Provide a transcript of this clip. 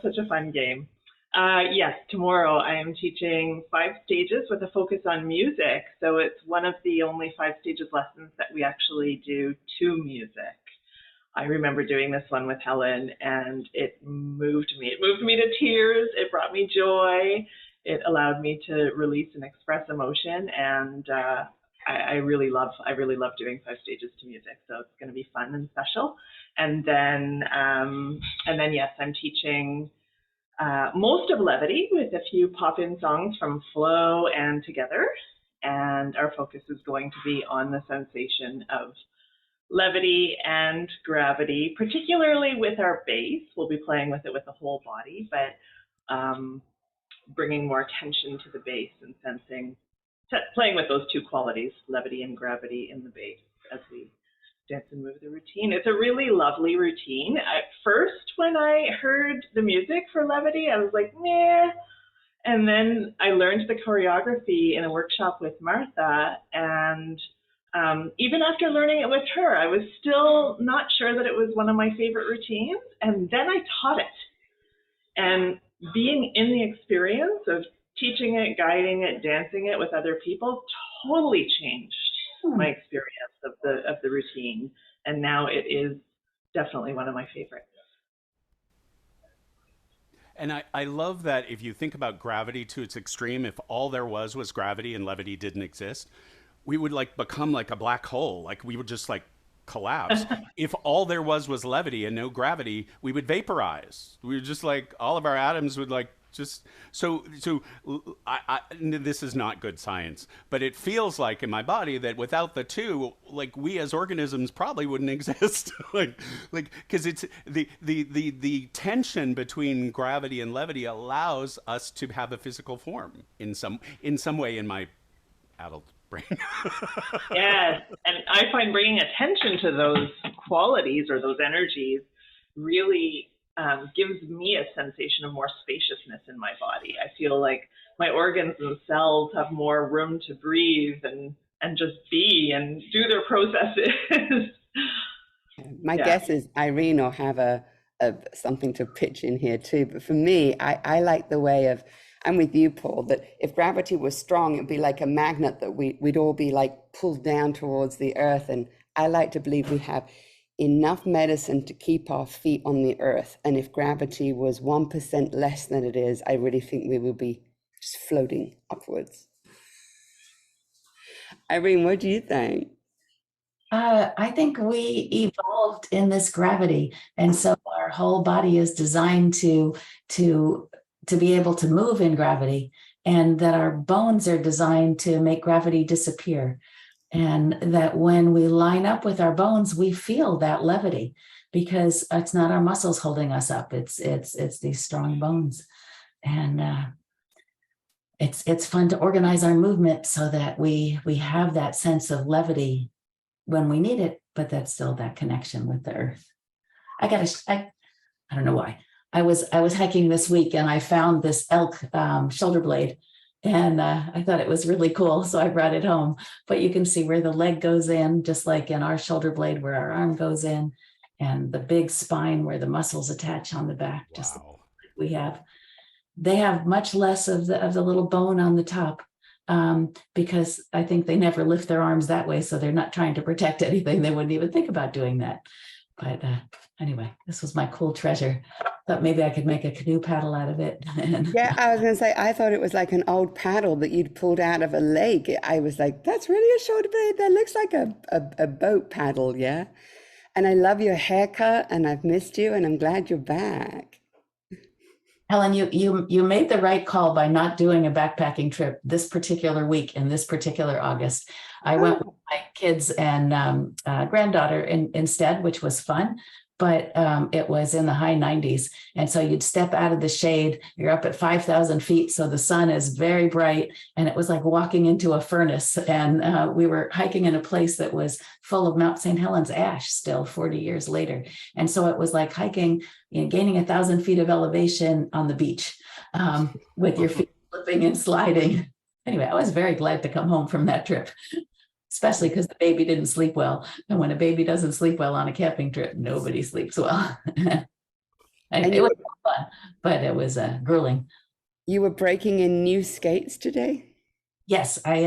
such a fun game. Yes, tomorrow I am teaching 5 stages with a focus on music. So it's one of the only 5 stages lessons that we actually do to music. I remember doing this one with Helen, and it moved me. It moved me to tears. It brought me joy. It allowed me to release and express emotion, and I really love doing 5 stages to music. So it's going to be fun and special. And then yes, I'm teaching most of Levity with a few pop-in songs from Flow and Together, and our focus is going to be on the sensation of levity and gravity, particularly with our bass. We'll be playing with it with the whole body, but bringing more attention to the bass and playing with those 2 qualities, levity and gravity, in the bass as we dance and move the routine. It's a really lovely routine. At first, when I heard the music for Levity, I was like, meh. And then I learned the choreography in a workshop with Martha, and even after learning it with her, I was still not sure that it was one of my favorite routines. And then I taught it. And being in the experience of teaching it, guiding it, dancing it with other people totally changed my experience of the routine. And now it is definitely one of my favorites. And I love that if you think about gravity to its extreme, if all there was gravity and levity didn't exist, we would like become like a black hole. Like we would just like collapse. If all there was levity and no gravity, we would vaporize. We would just like all of our atoms would like just this is not good science, but it feels like in my body that without the two, like we as organisms probably wouldn't exist. like because it's the tension between gravity and levity allows us to have a physical form in some way in my adult brain. Yes, and I find bringing attention to those qualities or those energies really gives me a sensation of more spaciousness in my body. I feel like my organs themselves have more room to breathe and just be and do their processes. My guess is Irene will have a something to pitch in here too. But for me, I like the way of, I'm with you, Paul, that if gravity was strong, it'd be like a magnet that we'd all be like pulled down towards the earth. And I like to believe we have enough medicine to keep our feet on the earth. And if gravity was 1% less than it is, I really think we will be just floating upwards. Irene, what do you think? I think we evolved in this gravity, and so our whole body is designed to be able to move in gravity, and that our bones are designed to make gravity disappear, and that when we line up with our bones, we feel that levity because it's not our muscles holding us up; it's these strong bones, and it's fun to organize our movement so that we have that sense of levity when we need it, but that's still that connection with the earth. I don't know why. I was hiking this week and I found this elk shoulder blade, and I thought it was really cool, so I brought it home. But you can see where the leg goes in, just like in our shoulder blade where our arm goes in, and the big spine where the muscles attach on the back. Wow. Just like we have. They have much less of the little bone on the top. Because I think they never lift their arms that way, so they're not trying to protect anything. They wouldn't even think about doing that. But anyway, this was my cool treasure. Thought maybe I could make a canoe paddle out of it. Yeah, I was going to say, I thought it was like an old paddle that you'd pulled out of a lake. I was like, that's really a shoulder blade. That looks like a boat paddle, yeah? And I love your haircut, and I've missed you, and I'm glad you're back. Helen, you made the right call by not doing a backpacking trip this particular week in this particular August. I went with my kids and granddaughter instead, which was fun, but it was in the high 90s. And so you'd step out of the shade, you're up at 5,000 feet, so the sun is very bright, and it was like walking into a furnace. And we were hiking in a place that was full of Mount St. Helens ash still 40 years later. And so it was like hiking, gaining 1,000 feet of elevation on the beach with your feet slipping and sliding. Anyway, I was very glad to come home from that trip, especially because the baby didn't sleep well. And when a baby doesn't sleep well on a camping trip, nobody sleeps well. And It was fun, but it was grueling. you were breaking in new skates today? Yes, I